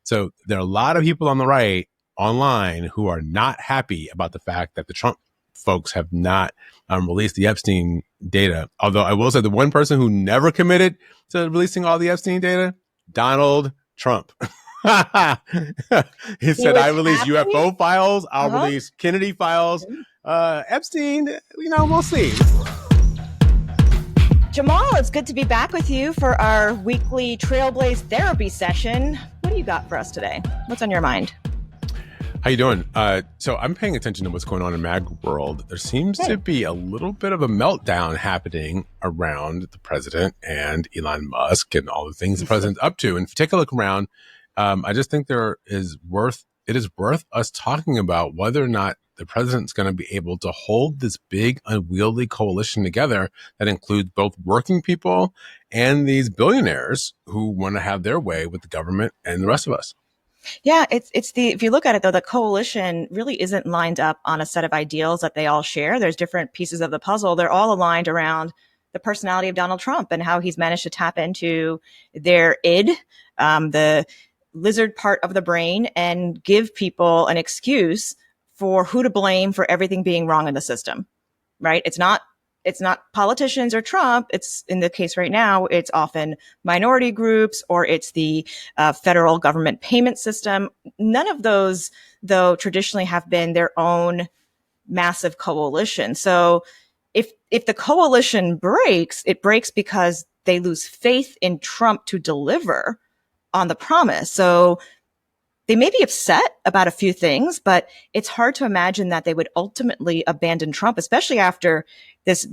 So there are a lot of people on the right online who are not happy about the fact that the Trump folks have not released the Epstein data. Although I will say the one person who never committed to releasing all the Epstein data, Donald Trump. He said, I release UFO files. I'll release Kennedy files. Epstein, we'll see. Jamal, it's good to be back with you for our weekly Trailblaze therapy session. What do you got for us today? What's on your mind? How you doing? So I'm paying attention to what's going on in MAGA world. There seems to be a little bit of a meltdown happening around the president and Elon Musk and all the things the president's up to. And if you take a look around, I just think it is worth us talking about whether or not the president's going to be able to hold this big, unwieldy coalition together that includes both working people and these billionaires who want to have their way with the government and the rest of us. Yeah, if you look at it, though, the coalition really isn't lined up on a set of ideals that they all share. There's different pieces of the puzzle. They're all aligned around the personality of Donald Trump and how he's managed to tap into their id, the lizard part of the brain, and give people an excuse for who to blame for everything being wrong in the system, right? It's not politicians or Trump. It's, in the case right now, it's often minority groups or it's the federal government payment system. None of those, though, traditionally have been their own massive coalition. So if the coalition breaks, it breaks because they lose faith in Trump to deliver on the promise. So they may be upset about a few things, but it's hard to imagine that they would ultimately abandon Trump, especially after this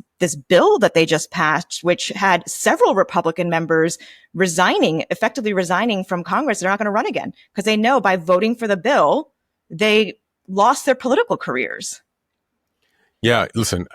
bill that they just passed, which had several Republican members effectively resigning from Congress. They're not going to run again because they know by voting for the bill, they lost their political careers. Yeah, listen,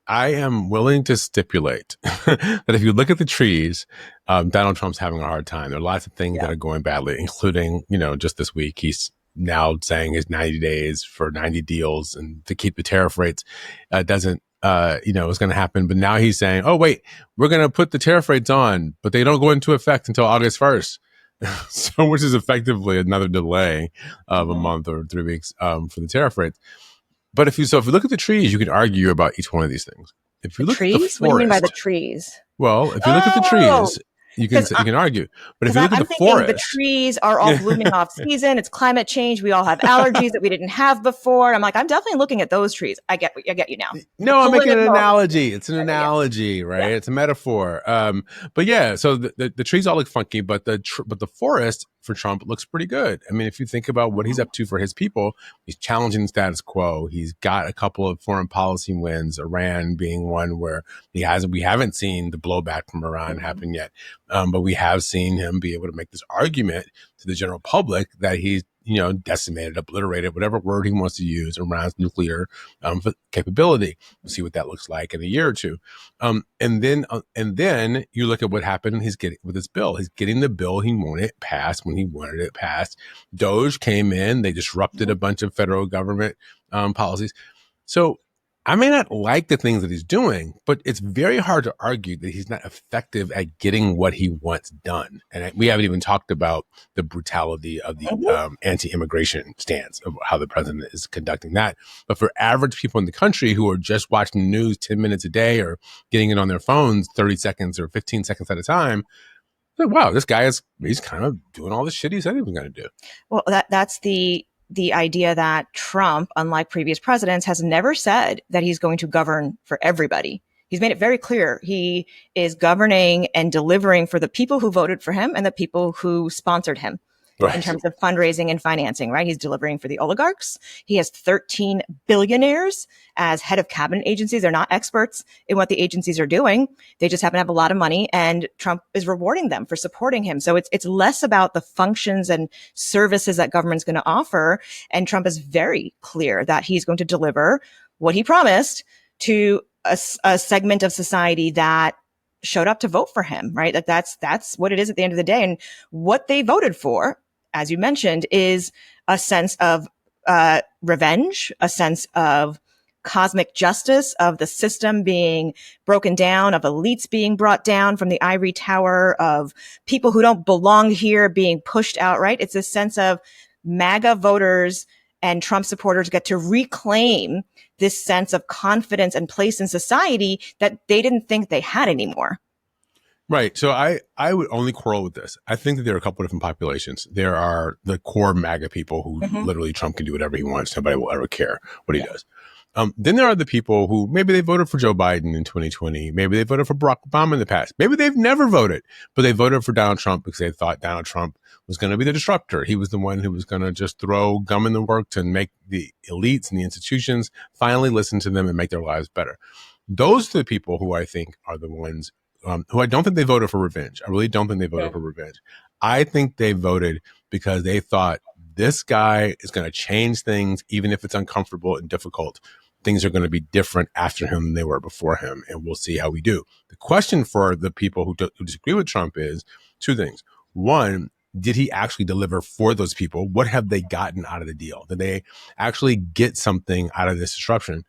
I am willing to stipulate that if you look at the trees, Donald Trump's having a hard time. There are lots of things that are going badly, including, just this week, he's now saying his 90 days for 90 deals and to keep the tariff rates doesn't, is going to happen. But now he's saying, oh, wait, we're going to put the tariff rates on, but they don't go into effect until August 1st. So, which is effectively another delay of a month or 3 weeks for the tariff rates. But if you look at the trees, you can argue about each one of these things. If you look at the forest, what do you mean by the trees? Well, if you look at the trees, you can argue. But if you look at the forest, the trees are all blooming off season. It's climate change. We all have allergies that we didn't have before. I'm definitely looking at those trees. I get you now. No, I'm making an analogy. It's an analogy, right? Yeah. It's a metaphor. But yeah, so the trees all look funky, but the forest for Trump looks pretty good. I mean, if you think about what he's up to for his people, he's challenging the status quo. He's got a couple of foreign policy wins, Iran being one where we haven't seen the blowback from Iran happen yet. But we have seen him be able to make this argument to the general public that he's, decimated, obliterated, whatever word he wants to use around nuclear capability. We'll see what that looks like in a year or two. And then you look at what happened he's getting with this bill. He's getting the bill he wanted passed when he wanted it passed. Doge came in. They disrupted a bunch of federal government policies. So I may not like the things that he's doing, but it's very hard to argue that he's not effective at getting what he wants done. And we haven't even talked about the brutality of the anti-immigration stance of how the president is conducting that. But for average people in the country who are just watching the news 10 minutes a day or getting it on their phones 30 seconds or 15 seconds at a time, like, wow, this guy he's kind of doing all the shit he said he was going to do. Well, that's the idea that Trump, unlike previous presidents, has never said that he's going to govern for everybody. He's made it very clear he is governing and delivering for the people who voted for him and the people who sponsored him. Right. In terms of fundraising and financing, right? He's delivering for the oligarchs. He has 13 billionaires as head of cabinet agencies. They're not experts in what the agencies are doing. They just happen to have a lot of money, and Trump is rewarding them for supporting him. So it's less about the functions and services that government's going to offer. And Trump is very clear that he's going to deliver what he promised to a segment of society that showed up to vote for him, right? That's what it is at the end of the day. And what they voted for, as you mentioned, is a sense of revenge, a sense of cosmic justice of the system being broken down, of elites being brought down from the ivory tower, of people who don't belong here being pushed out, right? It's a sense of MAGA voters and Trump supporters get to reclaim this sense of confidence and place in society that they didn't think they had anymore. Right. So I would only quarrel with this. I think that there are a couple of different populations. There are the core MAGA people who literally Trump can do whatever he wants. Nobody will ever care what he does. Then there are the people who maybe they voted for Joe Biden in 2020. Maybe they voted for Barack Obama in the past. Maybe they've never voted, but they voted for Donald Trump because they thought Donald Trump was going to be the disruptor. He was the one who was going to just throw gum in the works and make the elites and the institutions finally listen to them and make their lives better. Those are the people who I think are the ones who I don't think they voted for revenge. I really don't think they voted for revenge. I think they voted because they thought this guy is going to change things, even if it's uncomfortable and difficult. Things are going to be different after him than they were before him, and we'll see how we do. The question for the people who disagree with Trump is two things. One, did he actually deliver for those people? What have they gotten out of the deal? Did they actually get something out of this disruption?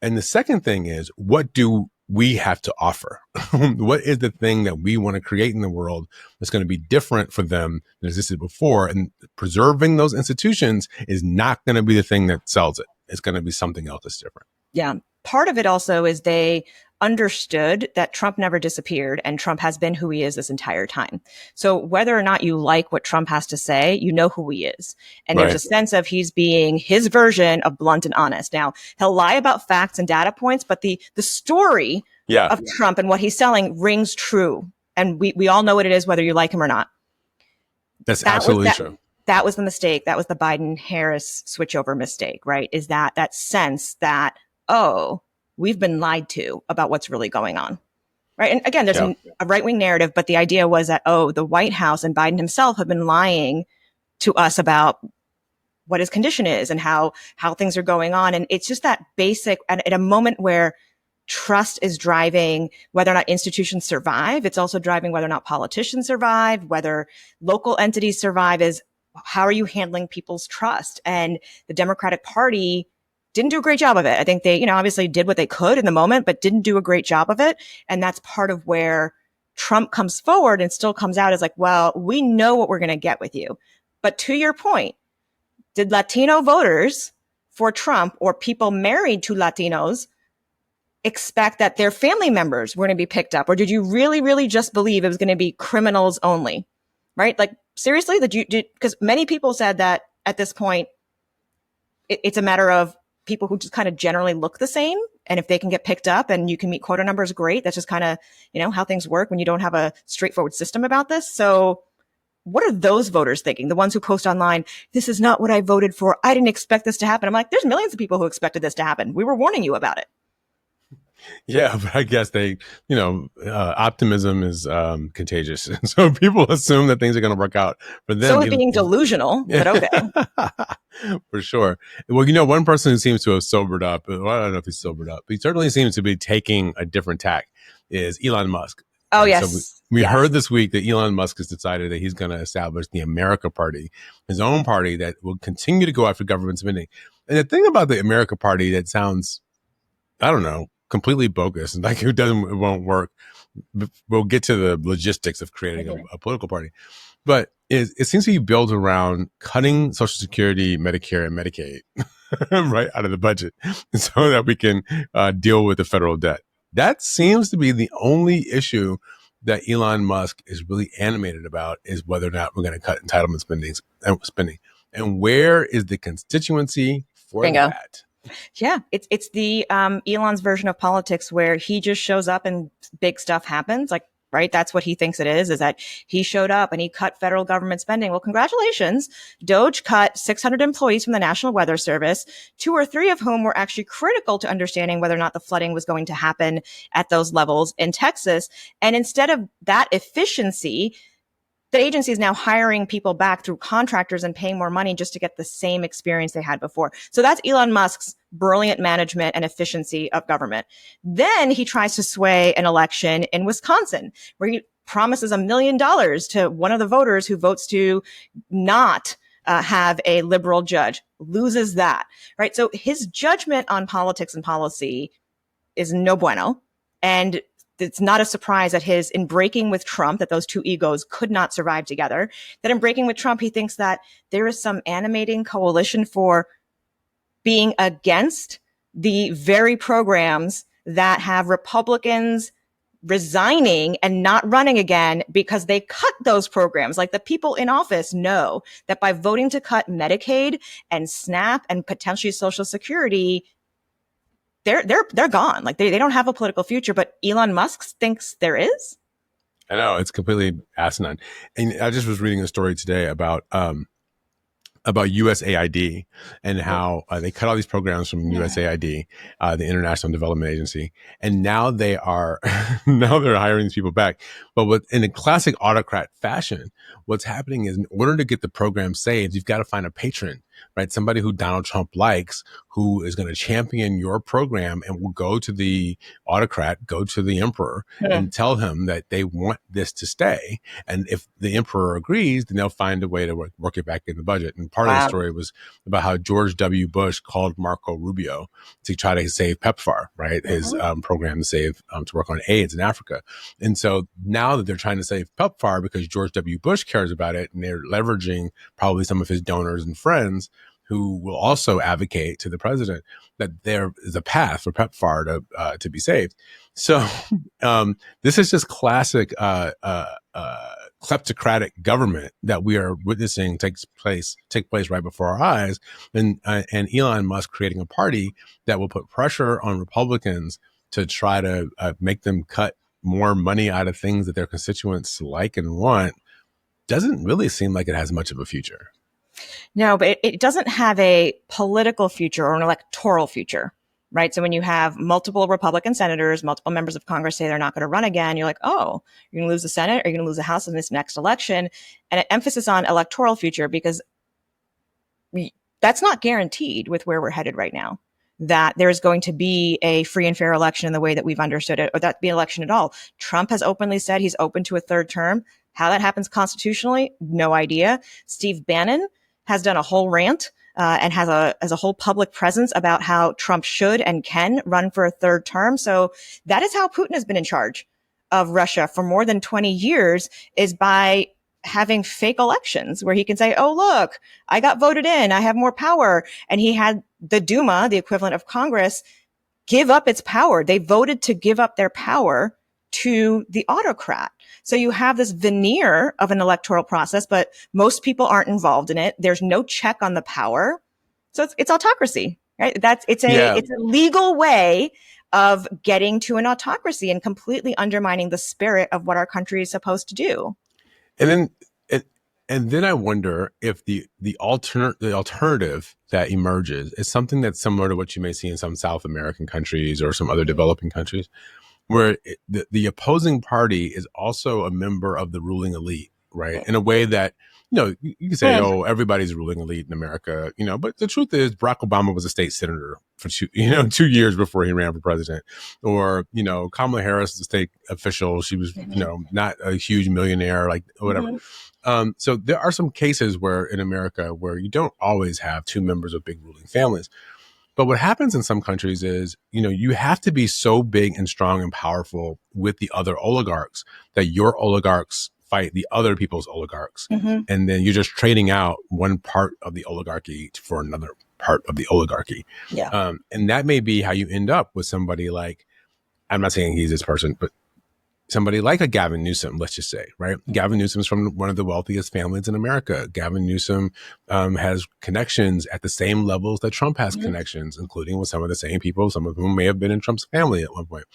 And the second thing is, what do we have to offer? What is the thing that we want to create in the world that's going to be different for them than existed before? And preserving those institutions is not going to be the thing that sells it. It's going to be something else that's different. Yeah. Part of it also is they understood that Trump never disappeared and Trump has been who he is this entire time. So whether or not you like what Trump has to say, you know who he is. And there's a sense of he's being his version of blunt and honest. Now, he'll lie about facts and data points, but the story of Trump and what he's selling rings true. And we all know what it is, whether you like him or not. That's absolutely true. That was the mistake. That was the Biden-Harris switchover mistake, right? Is that sense that, oh, we've been lied to about what's really going on, right? And again, there's a right-wing narrative, but the idea was that, oh, the White House and Biden himself have been lying to us about what his condition is and how things are going on. And it's just that basic, at a moment where trust is driving whether or not institutions survive, it's also driving whether or not politicians survive, whether local entities survive, is how are you handling people's trust? And the Democratic Party didn't do a great job of it. I think they, obviously did what they could in the moment, but didn't do a great job of it. And that's part of where Trump comes forward and still comes out as like, well, we know what we're going to get with you. But to your point, did Latino voters for Trump or people married to Latinos expect that their family members were going to be picked up? Or did you really, really just believe it was going to be criminals only? Right? Like, seriously, because many people said that at this point, it's a matter of people who just kind of generally look the same. And if they can get picked up and you can meet quota numbers, great. That's just kind of, how things work when you don't have a straightforward system about this. So what are those voters thinking? The ones who post online, this is not what I voted for. I didn't expect this to happen. I'm like, there's millions of people who expected this to happen. We were warning you about it. Yeah, but I guess they, optimism is contagious. So people assume that things are going to work out for them. So being delusional, but okay. For sure. Well, one person who seems to have sobered up, well, I don't know if he's sobered up, but he certainly seems to be taking a different tack, is Elon Musk. Oh, and yes. So we heard this week that Elon Musk has decided that he's going to establish the America Party, his own party that will continue to go after government spending. And the thing about the America Party that sounds, I don't know, completely bogus, like it won't work. We'll get to the logistics of creating a political party, but it seems to be built around cutting Social Security, Medicare, and Medicaid right out of the budget, so that we can deal with the federal debt. That seems to be the only issue that Elon Musk is really animated about, is whether or not we're going to cut entitlement spending, and where is the constituency for that? Yeah, it's the Elon's version of politics, where he just shows up and big stuff happens. Like, right, that's what he thinks it is that he showed up and he cut federal government spending. Well, congratulations. Doge cut 600 employees from the National Weather Service, 2 or 3 of whom were actually critical to understanding whether or not the flooding was going to happen at those levels in Texas. And instead of that efficiency, the agency is now hiring people back through contractors and paying more money just to get the same experience they had before. So that's Elon Musk's brilliant management and efficiency of government. Then he tries to sway an election in Wisconsin, where he promises $1 million to one of the voters who votes to not have a liberal judge, loses that, right? So his judgment on politics and policy is no bueno. And it's not a surprise that in breaking with Trump, that those two egos could not survive together, that in breaking with Trump, he thinks that there is some animating coalition for being against the very programs that have Republicans resigning and not running again because they cut those programs. Like, the people in office know that by voting to cut Medicaid and SNAP and potentially Social Security, they're gone. Like, they don't have a political future, but Elon Musk thinks there is. I know, it's completely asinine. And I just was reading a story today about USAID and how they cut all these programs from USAID, the International Development Agency, and now they are now they're hiring these people back. But in a classic autocrat fashion, what's happening is, in order to get the program saved, you've got to find a patron, right? Somebody who Donald Trump likes, who is going to champion your program and will go to the autocrat, go to the emperor, and tell him that they want this to stay. And if the emperor agrees, then they'll find a way to work it back in the budget. And part of the story was about how George W. Bush called Marco Rubio to try to save PEPFAR, right? His program to save, to work on AIDS in Africa. And so now that they're trying to save PEPFAR because George W. Bush cares about it, and they're leveraging probably some of his donors and friends who will also advocate to the president that there is a path for PEPFAR to be saved. So this is just classic kleptocratic government that we are witnessing take place right before our eyes, and Elon Musk creating a party that will put pressure on Republicans to try to make them cut more money out of things that their constituents like and want. Doesn't really seem like it has much of a future. No, but it doesn't have a political future or an electoral future, right? So when you have multiple Republican senators, multiple members of Congress say they're not going to run again, you're like, oh, you're going to lose the Senate, or you're going to lose the House in this next election. And an emphasis on electoral future, because that's not guaranteed with where we're headed right now, that there is going to be a free and fair election in the way that we've understood it, or that be an election at all. Trump has openly said he's open to a third term. How that happens constitutionally, no idea. Steve Bannon has done a whole rant and has a whole public presence about how Trump should and can run for a third term. So that is how Putin has been in charge of Russia for more than 20 years, is by having fake elections where he can say, oh, look, I got voted in, I have more power. And he had the Duma, the equivalent of Congress, give up its power. They voted to give up their power to the autocrat. So you have this veneer of an electoral process, but most people aren't involved in it. There's no check on the power. So it's autocracy, right? It's a legal way of getting to an autocracy and completely undermining the spirit of what our country is supposed to do. And then I wonder if the alternative that emerges is something that's similar to what you may see in some South American countries or some other developing countries, where the opposing party is also a member of the ruling elite, right? In a way that, you can say, oh, everybody's ruling elite in America, but the truth is Barack Obama was a state senator for 2 years before he ran for president. Or, Kamala Harris is a state official. She was, not a huge millionaire, like whatever. So there are some cases where in America where you don't always have two members of big ruling families. But what happens in some countries is, you have to be so big and strong and powerful with the other oligarchs that your oligarchs fight the other people's oligarchs. And then you're just trading out one part of the oligarchy for another part of the oligarchy. Yeah. And that may be how you end up with somebody like, I'm not saying he's this person, but somebody like a Gavin Newsom, let's just say, right? Gavin Newsom's from one of the wealthiest families in America. Gavin Newsom has connections at the same levels that Trump has connections, including with some of the same people, some of whom may have been in Trump's family at one point.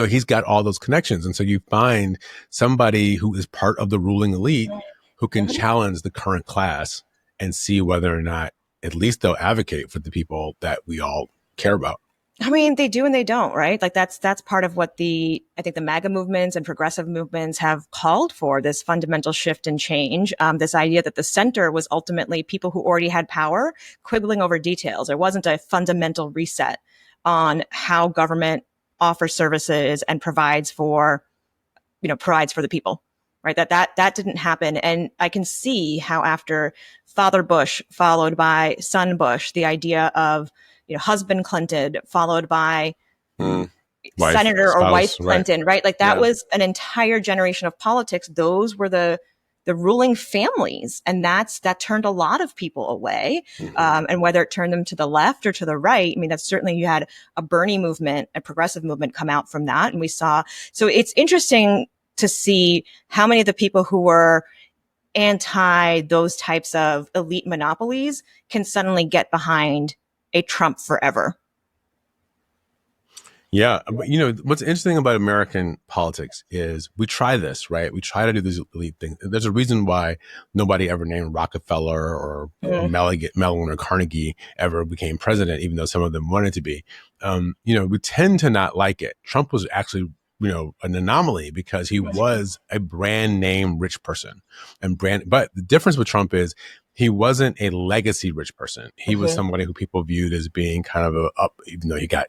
He's got all those connections. And so you find somebody who is part of the ruling elite who can challenge the current class and see whether or not at least they'll advocate for the people that we all care about. I mean, they do and they don't, right? Like that's part of what I think the MAGA movements and progressive movements have called for, this fundamental shift and change. This idea that the center was ultimately people who already had power quibbling over details. There wasn't a fundamental reset on how government offers services and provides for the people. right? That didn't happen. And I can see how after Father Bush, followed by son Bush, the idea of, husband Clinton, followed by Wife, Senator or wife spouse, Clinton, right? Like that Yeah. was an entire generation of politics. Those were the ruling families, and that turned a lot of people away. And whether it turned them to the left or to the right, I mean, that's certainly, you had a Bernie movement, a progressive movement come out from that. And we saw, so it's interesting to see how many of the people who were anti those types of elite monopolies can suddenly get behind a Trump forever. Yeah. But, what's interesting about American politics is we try this, right? We try to do these elite things. There's a reason why nobody ever named Rockefeller or Mellon or Carnegie ever became president, even though some of them wanted to be. We tend to not like it. Trump was actually, an anomaly because he was a brand name rich person but the difference with Trump is he wasn't a legacy rich person. He was somebody who people viewed as being kind of even though he got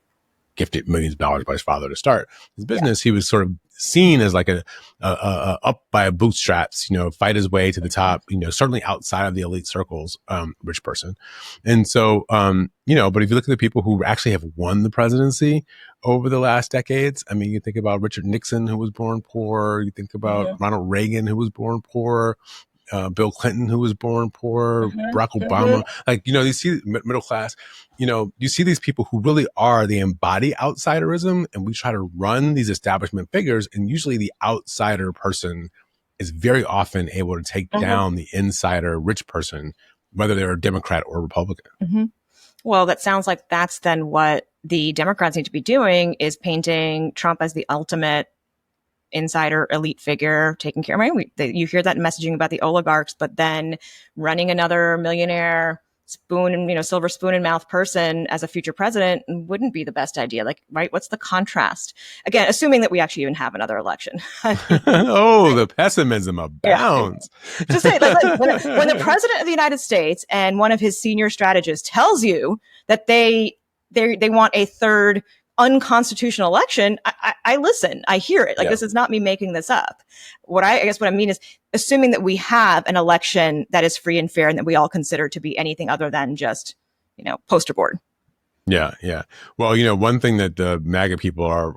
gifted millions of dollars by his father to start his business. He was sort of seen as like a up by bootstraps, fight his way to the top, certainly outside of the elite circles, rich person. And so, but if you look at the people who actually have won the presidency over the last decades, I mean, you think about Richard Nixon, who was born poor. You think about Ronald Reagan, who was born poor. Bill Clinton, who was born poor, Barack Obama, you see middle class, you see these people who really are, they embody outsiderism, and we try to run these establishment figures, and usually the outsider person is very often able to take down the insider rich person, whether they're a Democrat or Republican. Well, that sounds like that's then what the Democrats need to be doing, is painting Trump as the ultimate insider elite figure, taking care. Right? You hear that messaging about the oligarchs, but then running another millionaire silver spoon in mouth person as a future president wouldn't be the best idea. Like, right? What's the contrast? Again, assuming that we actually even have another election. Oh, the pessimism abounds. Yeah. Just say, when the president of the United States and one of his senior strategists tells you that they want a third unconstitutional election, I listen, I hear it. This is not me making this up. What I mean is assuming that we have an election that is free and fair and that we all consider to be anything other than just, poster board. Yeah. Yeah. Well, one thing that the MAGA people are,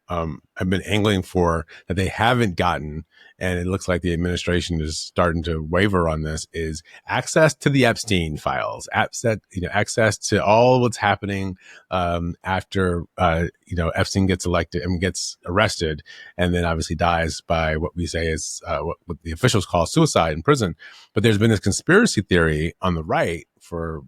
have been angling for that they haven't gotten, and it looks like the administration is starting to waver on this, is access to the Epstein files, access to all what's happening after Epstein gets elected and gets arrested, and then obviously dies by what we say is what the officials call suicide in prison. But there's been this conspiracy theory on the right for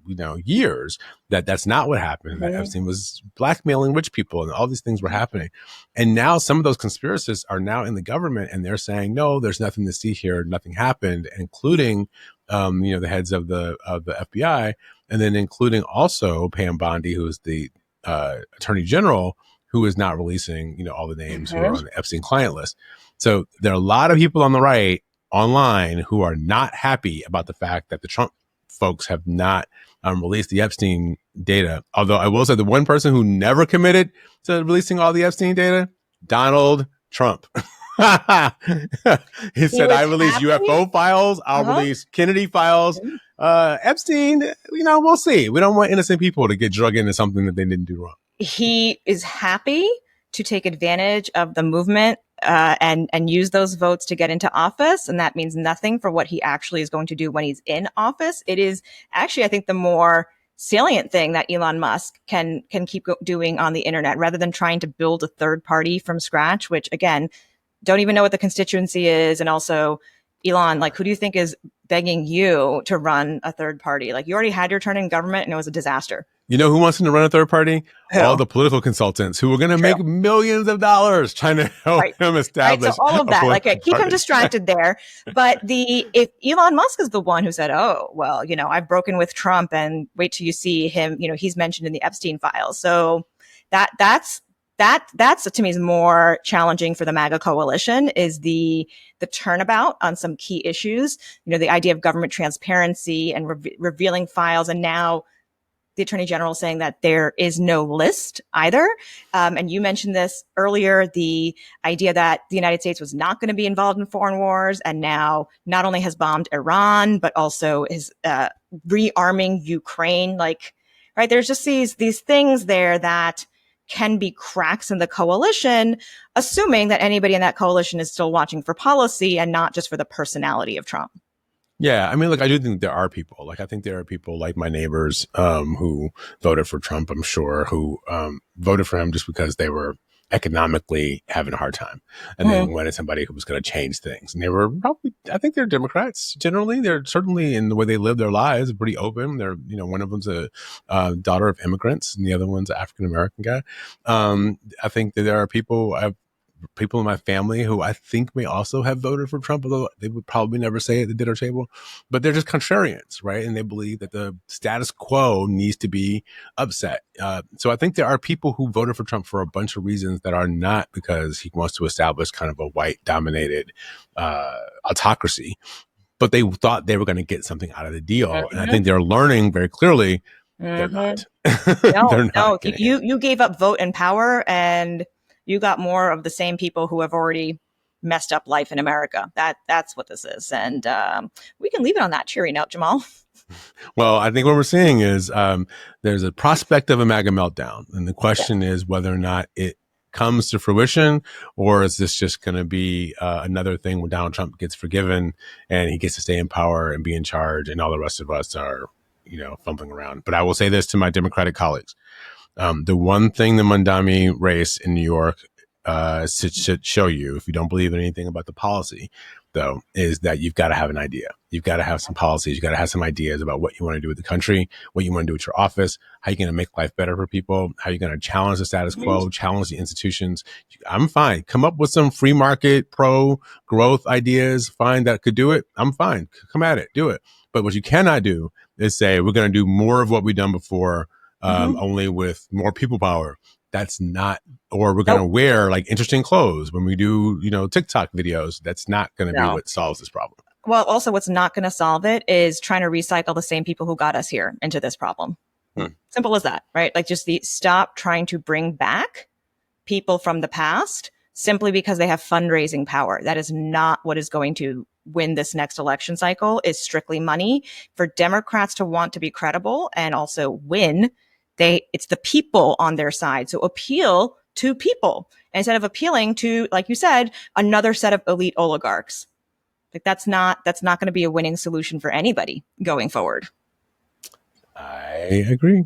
years that's not what happened. That Epstein was blackmailing rich people and all these things were happening. And now some of those conspiracists are now in the government and they're saying, no, there's nothing to see here. Nothing happened, including, the heads of the FBI, and then including also Pam Bondi, who is the attorney general, who is not releasing, all the names who are on the Epstein client list. So there are a lot of people on the right online who are not happy about the fact that the Trump folks have not released the Epstein data. Although I will say the one person who never committed to releasing all the Epstein data, Donald Trump. He said, I release UFO files. I'll release Kennedy files. Epstein, we'll see. We don't want innocent people to get drug into something that they didn't do wrong. He is happy to take advantage of the movement and use those votes to get into office. And that means nothing for what he actually is going to do when he's in office. It is actually, I think, the more salient thing that Elon Musk can keep doing on the internet, rather than trying to build a third party from scratch, which, again, don't even know what the constituency is. And also, Elon, who do you think is begging you to run a third party? You already had your turn in government and it was a disaster. You know who wants him to run a third party? Who? All the political consultants who are going to make millions of dollars trying to help him establish. So all of that, keep him distracted there. But if Elon Musk is the one who said, oh, well, I've broken with Trump, and wait till you see him, he's mentioned in the Epstein files. So that's to me is more challenging for the MAGA coalition, is the turnabout on some key issues. The idea of government transparency and revealing files, and now the attorney general saying that there is no list either. And you mentioned this earlier, the idea that the United States was not going to be involved in foreign wars, and now not only has bombed Iran, but also is rearming Ukraine. Like, right, there's just these things there that can be cracks in the coalition, assuming that anybody in that coalition is still watching for policy and not just for the personality of Trump. Yeah, I mean, look, I do think there are people. Like, I think there are people like my neighbors who voted for Trump, I'm sure, who voted for him just because they were economically having a hard time. And they wanted somebody who was going to change things. And they were probably, I think they're Democrats generally. They're certainly, in the way they live their lives, pretty open. They're, one of them's a daughter of immigrants and the other one's an African-American guy. I think that there are people in my family who I think may also have voted for Trump, although they would probably never say it at the dinner table, but they're just contrarians, right? And they believe that the status quo needs to be upset. So I think there are people who voted for Trump for a bunch of reasons that are not because he wants to establish kind of a white dominated autocracy, but they thought they were going to get something out of the deal. And I think they're learning very clearly they're not. No, you gave up vote and power, and you got more of the same people who have already messed up life in America. That's what this is. And we can leave it on that cheery note, Jamal. Well, I think what we're seeing is there's a prospect of a MAGA meltdown. And the question is whether or not it comes to fruition, or is this just going to be another thing when Donald Trump gets forgiven and he gets to stay in power and be in charge, and all the rest of us are, fumbling around. But I will say this to my Democratic colleagues. The one thing the Mondami race in New York should show you, if you don't believe in anything about the policy, though, is that you've got to have an idea. You've got to have some policies. You've got to have some ideas about what you want to do with the country, what you want to do with your office, how you're going to make life better for people, how you're going to challenge the status quo, challenge the institutions. I'm fine. Come up with some free market, pro-growth ideas. Fine, that could do it. I'm fine. Come at it. Do it. But what you cannot do is say, we're going to do more of what we've done before, only with more people power. That's not, or we're going to wear like interesting clothes when we do, TikTok videos. That's not going to be what solves this problem. Well, also what's not going to solve it is trying to recycle the same people who got us here into this problem. Simple as that, right? Like, just stop trying to bring back people from the past simply because they have fundraising power. That is not what is going to win this next election cycle. Is strictly money. For Democrats to want to be credible and also win, it's the people on their side. So appeal to people instead of appealing to, like you said, another set of elite oligarchs. Like, that's not going to be a winning solution for anybody going forward. I agree.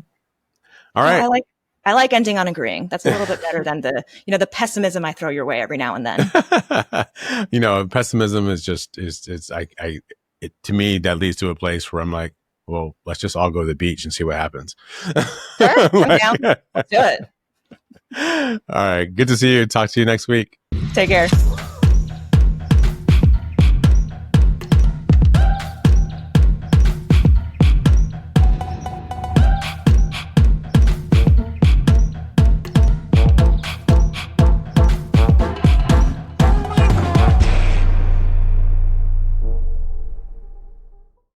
All right. Yeah, I like ending on agreeing. That's a little bit better than the pessimism I throw your way every now and then. Pessimism is just to me, that leads to a place where I'm like, well, let's just all go to the beach and see what happens. Sure, I'm down. Let's do it. All right. Good to see you. Talk to you next week. Take care.